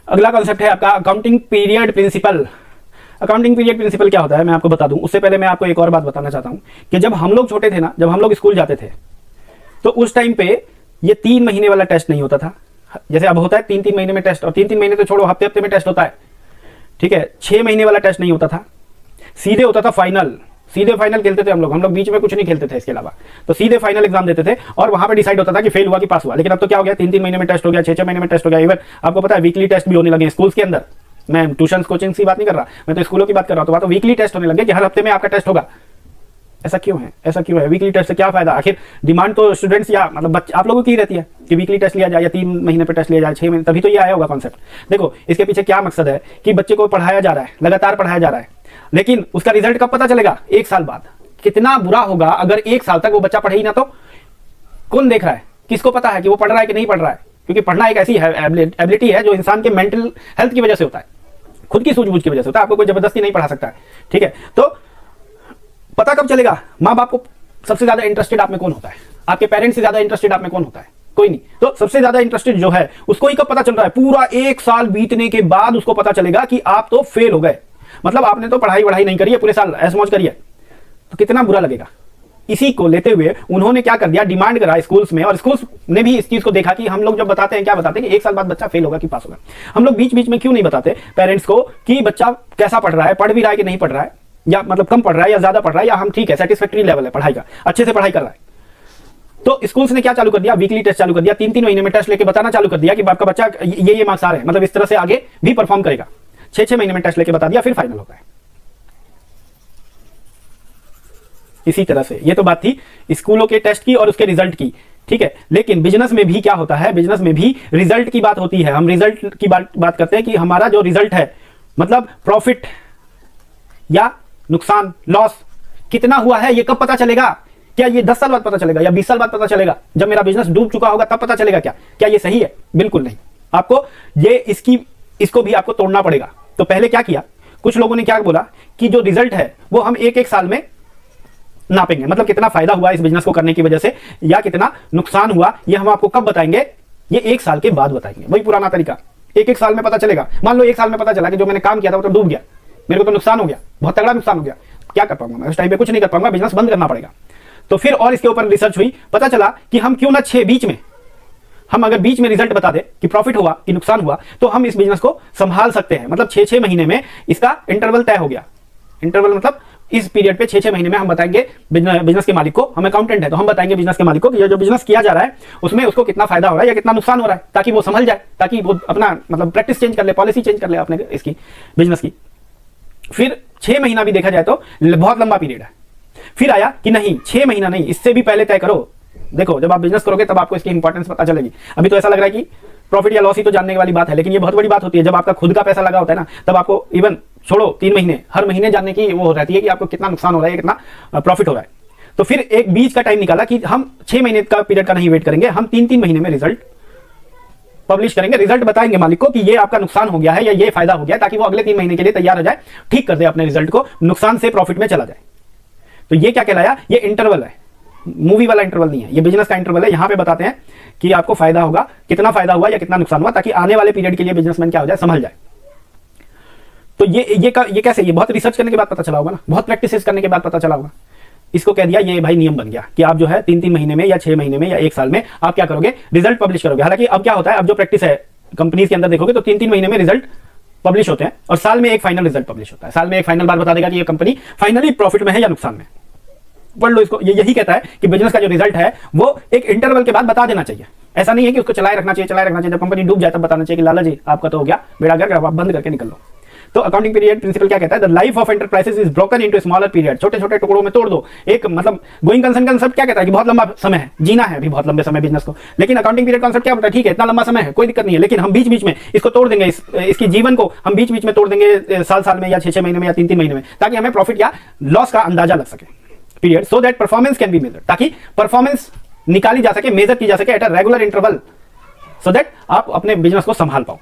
अगला कॉन्सेप्ट है आपका accounting period principle. Accounting period principle क्या होता है मैं आपको बता दूं, उससे पहले मैं आपको एक और बात बताना चाहता हूं कि जब हम लोग छोटे थे ना, जब हम लोग स्कूल जाते थे, तो उस टाइम पे ये 3 महीने वाला टेस्ट नहीं होता था जैसे अब होता है 3-3 महीने में टेस्ट, और 3-3 महीने तो छोड़ो, हफ्ते में टेस्ट होता है, ठीक है। 6 महीने वाला टेस्ट नहीं होता था, सीधे होता था फाइनल। सीधे फाइनल खेलते थे हम लोग बीच में कुछ नहीं खेलते थे इसके अलावा, तो सीधे फाइनल एग्जाम देते थे और वहां पे डिसाइड होता था कि फेल हुआ कि पास हुआ। लेकिन अब तो क्या हो गया, 3-3 महीने में टेस्ट हो गया, 6-6 महीने में टेस्ट हो गया, इवन आपको पता है वीकली टेस्ट भी होने लगे स्कूल्स के अंदर। मैं ट्यूशन कोचिंग की बात नहीं कर रहा, मैं तो स्कूलों की बात कर रहा हूं, तो वीकली टेस्ट होने लगे कि हर हफ्ते में आपका टेस्ट होगा। ऐसा क्यों है, ऐसा क्यों है? वीकली टेस्ट से क्या फायदा? आखिर डिमांड तो स्टूडेंट्स या मतलब बच्चे आप लोगों की रहती है कि वीकली टेस्ट लिया जाए या 3 महीने पे टेस्ट लिया जाए, 6 महीने, तभी तो ये आया होगा कॉन्सेप्ट। देखो इसके पीछे क्या मकसद है कि बच्चे को पढ़ाया जा रहा है, लगातार पढ़ाया जा रहा है, लेकिन उसका रिजल्ट कब पता चलेगा? 1 साल बाद। कितना बुरा होगा अगर 1 साल तक वो बच्चा पढ़े ही ना, तो कौन देख रहा है? किसको पता है कि वो पढ़ रहा है कि नहीं पढ़ रहा है? क्योंकि पढ़ना एक ऐसी एबिलिटी है जो इंसान के मेंटल हेल्थ की वजह से होता है, खुद की सूझबूझ की वजह से होता है, आपको कोई जबरदस्ती नहीं पढ़ा सकता है, ठीक है। तो पता कब चलेगा? माँ बाप को सबसे ज्यादा इंटरेस्टेड आप में कौन होता है? आपके पेरेंट्स से ज्यादा इंटरेस्टेड आप में कौन होता है? कोई नहीं। तो सबसे ज्यादा इंटरेस्टेड जो है उसको ही कब पता चल रहा है? पूरा 1 साल बीतने के बाद उसको पता चलेगा कि आप तो फेल हो गए, मतलब आपने तो पढ़ाई नहीं करी है, पूरे साल ऐश मौज करी है, तो कितना बुरा लगेगा। इसी को लेते हुए उन्होंने क्या कर दिया, डिमांड करा स्कूल्स में, और स्कूल्स ने भी इस चीज को देखा कि हम लोग जब बताते हैं, क्या बताते हैं कि 1 साल बाद बच्चा फेल होगा कि पास होगा, हम लोग बीच बीच में क्यों नहीं बताते पेरेंट्स को कि बच्चा कैसा पढ़ रहा है, पढ़ भी रहा है कि नहीं पढ़ रहा है, या मतलब कम पढ़ रहा है या ज्यादा पढ़ रहा है, या हम ठीक है सेटिस्फैक्टरी लेवल है पढ़ाई का, अच्छे से पढ़ाई कर रहा है। तो स्कूल्स ने क्या चालू कर दिया, वीकली टेस्ट चालू कर दिया, 3-3 महीने में टेस्ट लेके बताना चालू कर दिया कि आपका बच्चा ये मार्क्स आ रहे हैं, मतलब इस तरह से आगे भी परफॉर्म करेगा। 6-6 महीने में टेस्ट लेके बता दिया, फिर फाइनल होता है। इसी तरह से ये तो बात थी स्कूलों के टेस्ट की और उसके रिजल्ट की, ठीक है। लेकिन बिजनेस में भी क्या होता है, बिजनेस में भी रिजल्ट की बात होती है। हम रिजल्ट की बात करते हैं कि हमारा जो रिजल्ट है, मतलब प्रॉफिट या नुकसान, लॉस कितना हुआ है, ये कब पता चलेगा? क्या ये 10 साल बाद पता चलेगा या 20 साल बाद पता चलेगा? जब मेरा बिजनेस डूब चुका होगा तब पता चलेगा क्या ये सही है? बिल्कुल नहीं। आपको ये इसको भी आपको तोड़ना पड़ेगा। तो पहले क्या किया, कुछ लोगों ने क्या बोला कि जो रिजल्ट है वो हम एक साल में नापेंगे, मतलब कितना फायदा हुआ इस बिजनेस को करने की वजह से या कितना नुकसान हुआ, ये हम आपको कब बताएंगे? ये 1 साल के बाद बताएंगे। वही पुराना तरीका, एक साल में पता चलेगा। मान लो 1 साल में पता चला कि जो मैंने काम किया था वो तो डूब गया, मेरे को तो नुकसान हो गया, बहुत तगड़ा नुकसान हो गया, क्या कर पाऊंगा मैं? उस टाइम पे कुछ नहीं कर पाऊंगा, बिजनेस बंद करना पड़ेगा। तो फिर और इसके ऊपर रिसर्च हुई, पता चला कि हम क्यों ना हम अगर बीच में रिजल्ट बता दे कि प्रॉफिट हुआ कि नुकसान हुआ, तो हम इस बिजनेस को संभाल सकते हैं। मतलब 6-6 महीने में इसका इंटरवल तय हो गया। इंटरवल मतलब इस पीरियड पे 6-6 महीने में हम बताएंगे बिजनेस के मालिक को, हम अकाउंटेंट है तो हम बताएंगे बिजनेस के मालिक को कि ये जो बिजनेस किया जा रहा है उसमें उसको कितना फायदा हो रहा है या कितना नुकसान हो रहा है, ताकि वो समझ जाए, ताकि वो अपना मतलब प्रैक्टिस चेंज कर ले, पॉलिसी चेंज कर ले अपने इसकी बिजनेस की। फिर 6 महीना भी देखा जाए तो बहुत लंबा पीरियड है। फिर आया कि नहीं 6 महीना नहीं, इससे भी पहले तय करो। देखो जब आप बिजनेस करोगे तब आपको इसकी इंपॉर्टेंस पता चलेगी। अभी तो ऐसा लग रहा है कि प्रॉफिट या लॉस ही तो जानने वाली बात है, लेकिन ये बहुत बड़ी बात होती है। जब आपका खुद का पैसा लगा होता है ना, तब आपको इवन छोड़ो 3 महीने, हर महीने जानने की वो रहती है कि आपको कितना नुकसान हो रहा है, कितना प्रॉफिट हो रहा है। तो फिर एक बीच का टाइम निकाला कि हम 6 महीने का पीरियड का नहीं वेट करेंगे, हम 3-3 महीने में रिजल्ट पब्लिश करेंगे, रिजल्ट बताएंगे मालिक को कि ये आपका नुकसान हो गया है या ये फायदा हो गया है, ताकि वो अगले 3 महीने के लिए तैयार हो जाए, ठीक कर दे अपने रिजल्ट को, नुकसान से प्रॉफिट में चला जाए। तो ये क्या कहलाया, ये इंटरवल है, मूवी वाला इंटरवल नहीं है, ये बिजनेस का इंटरवल है। यहां पे बताते हैं कि आपको फायदा होगा, कितना फायदा हुआ या कितना नुकसान हुआ, ताकि आने वाले पीरियड के लिए बिजनेसमैन क्या हो जाए, संभल जाए। तो ये कैसे, ये बहुत रिसर्च करने के बाद पता चला होगा ना, बहुत प्रैक्टिस करने के बाद पता चला होगा। इसको कह दिया, ये भाई नियम बन गया कि आप जो है 3-3 महीने में या 6 महीने में या 1 साल में आप क्या करोगे, रिजल्ट पब्लिश करोगे। हालांकि अब क्या होता है, अब जो प्रैक्टिस है कंपनीज के अंदर देखोगे तो 3-3 महीने में रिजल्ट पब्लिश होते हैं और साल में एक फाइनल रिजल्ट पब्लिश होता है। साल में एक फाइनल बात बता देगा कि ये कंपनी फाइनली प्रॉफिट में है या नुकसान में। पढ़ लो इसको, यही कहता है कि बिजनेस का जो रिजल्ट है वो एक इंटरवल के बाद बता देना चाहिए। ऐसा नहीं है कि उसको चलाए रखना चाहिए, जब कंपनी डूब जाए तब बताना चाहिए कि लाला जी आपका तो हो गया बेड़ा गर्क, आप बंद करके निकल लो। तो अकाउंटिंग पीरियड प्रिंसिपल क्या कहता है, the life of enterprises is broken into smaller period, छोटे छोटे टुकड़ों में तोड़ दो। एक मतलब गोइंग कंसर्न कांसेप्ट क्या कहता है कि बहुत लंबा समय है, जीना है अभी बहुत लंबे समय बिजनेस को। लेकिन अकाउंटिंग पीरियड कांसेप्ट क्या बोलता है, ठीक है इतना लंबा समय है, कोई दिक्कत नहीं है, लेकिन हम बीच बीच में इसको तोड़ देंगे, इसकी जीवन को हम बीच बीच में तोड़ देंगे, साल में या 6-6 महीने में या 3-3 महीने में, ताकि हमें प्रॉफिट या लॉस का अंदाजा लग सके period, so that performance can be measured, ताकि परफॉर्मेंस निकाली जा सके, मेजर की जा सके at a regular interval, so that आप अपने बिजनेस को संभाल पाओ।